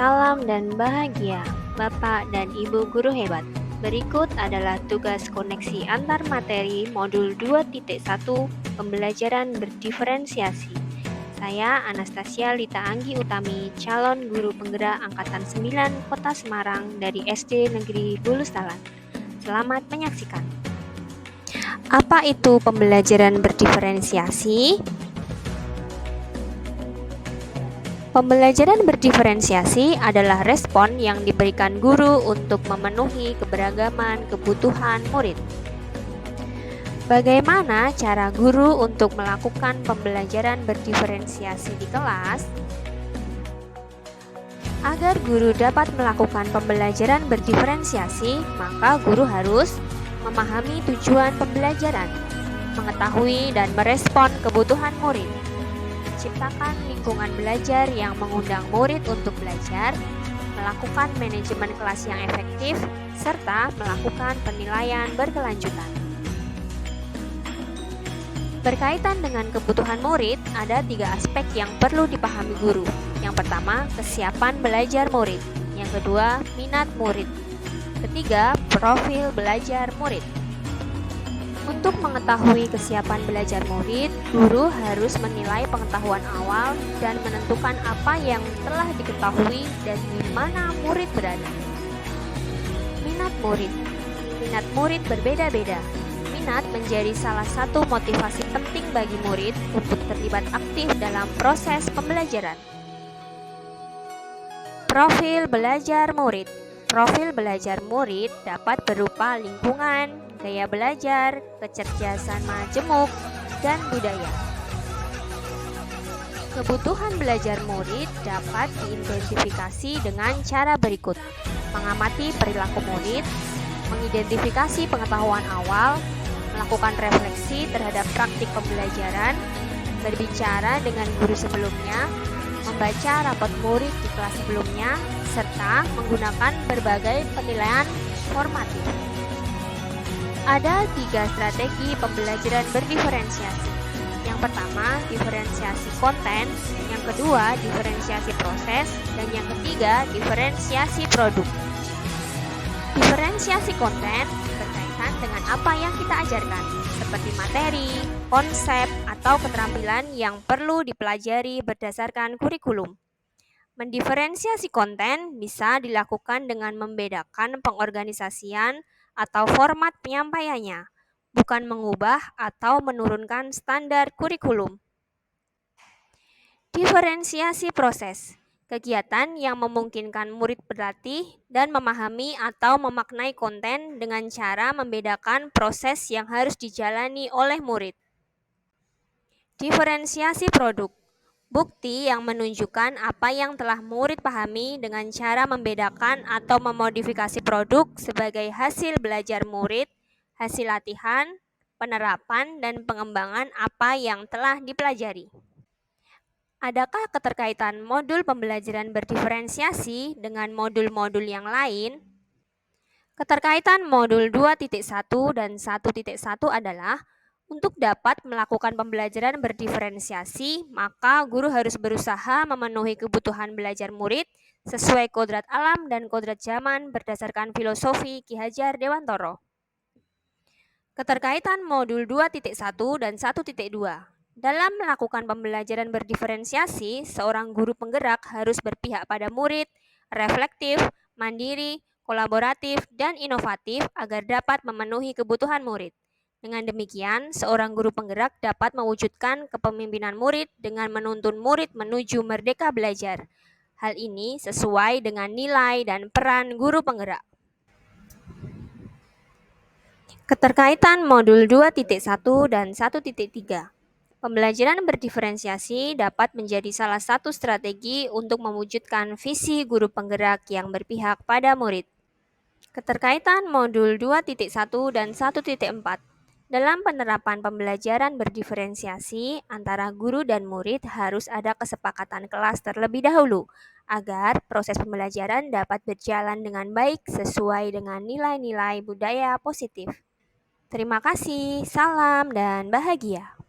salam dan bahagia, Bapak dan Ibu guru hebat. Berikut adalah tugas koneksi antar materi modul 2.1 pembelajaran berdiferensiasi. Saya Anastasia Lita Anggi Utami, calon guru penggerak angkatan 9 Kota Semarang dari SD Negeri Bulustalan. Selamat menyaksikan. Apa itu pembelajaran berdiferensiasi? Pembelajaran berdiferensiasi adalah respon yang diberikan guru untuk memenuhi keberagaman kebutuhan murid. Bagaimana cara guru untuk melakukan pembelajaran berdiferensiasi di kelas? Agar guru dapat melakukan pembelajaran berdiferensiasi, maka guru harus memahami tujuan pembelajaran, mengetahui dan merespon kebutuhan murid, menciptakan lingkungan belajar yang mengundang murid untuk belajar, melakukan manajemen kelas yang efektif, serta melakukan penilaian berkelanjutan. Berkaitan dengan kebutuhan murid, ada 3 aspek yang perlu dipahami guru. Yang pertama, kesiapan belajar murid. Yang kedua, minat murid. Ketiga, profil belajar murid. Untuk mengetahui kesiapan belajar murid, guru harus menilai pengetahuan awal dan menentukan apa yang telah diketahui dan di mana murid berada. Minat murid. Minat murid berbeda-beda. Minat menjadi salah satu motivasi penting bagi murid untuk terlibat aktif dalam proses pembelajaran. Profil belajar murid. Profil belajar murid dapat berupa lingkungan, gaya belajar, kecerdasan majemuk, dan budaya. Kebutuhan belajar murid dapat diidentifikasi dengan cara berikut: mengamati perilaku murid, mengidentifikasi pengetahuan awal, melakukan refleksi terhadap praktik pembelajaran, berbicara dengan guru sebelumnya, membaca rapot murid di kelas sebelumnya, serta menggunakan berbagai penilaian formatif. Ada 3 strategi pembelajaran berdiferensiasi. Yang pertama, diferensiasi konten, yang kedua, diferensiasi proses, dan yang ketiga, diferensiasi produk. Diferensiasi konten berkaitan dengan apa yang kita ajarkan, seperti materi, konsep, atau keterampilan yang perlu dipelajari berdasarkan kurikulum. Mendiferensiasi konten bisa dilakukan dengan membedakan pengorganisasian atau format penyampaiannya, bukan mengubah atau menurunkan standar kurikulum. Diferensiasi proses, kegiatan yang memungkinkan murid berlatih dan memahami atau memaknai konten dengan cara membedakan proses yang harus dijalani oleh murid. Diferensiasi produk, bukti yang menunjukkan apa yang telah murid pahami dengan cara membedakan atau memodifikasi produk sebagai hasil belajar murid, hasil latihan, penerapan, dan pengembangan apa yang telah dipelajari. Adakah keterkaitan modul pembelajaran berdiferensiasi dengan modul-modul yang lain? Keterkaitan modul 2.1 dan 1.1 adalah untuk dapat melakukan pembelajaran berdiferensiasi, maka guru harus berusaha memenuhi kebutuhan belajar murid sesuai kodrat alam dan kodrat zaman berdasarkan filosofi Ki Hajar Dewantoro. Keterkaitan modul 2.1 dan 1.2. Dalam melakukan pembelajaran berdiferensiasi, seorang guru penggerak harus berpihak pada murid, reflektif, mandiri, kolaboratif, dan inovatif agar dapat memenuhi kebutuhan murid. Dengan demikian, seorang guru penggerak dapat mewujudkan kepemimpinan murid dengan menuntun murid menuju merdeka belajar. Hal ini sesuai dengan nilai dan peran guru penggerak. Keterkaitan modul 2.1 dan 1.3. Pembelajaran berdiferensiasi dapat menjadi salah satu strategi untuk mewujudkan visi guru penggerak yang berpihak pada murid. Keterkaitan modul 2.1 dan 1.4. Dalam penerapan pembelajaran berdiferensiasi antara guru dan murid harus ada kesepakatan kelas terlebih dahulu agar proses pembelajaran dapat berjalan dengan baik sesuai dengan nilai-nilai budaya positif. Terima kasih, salam dan bahagia.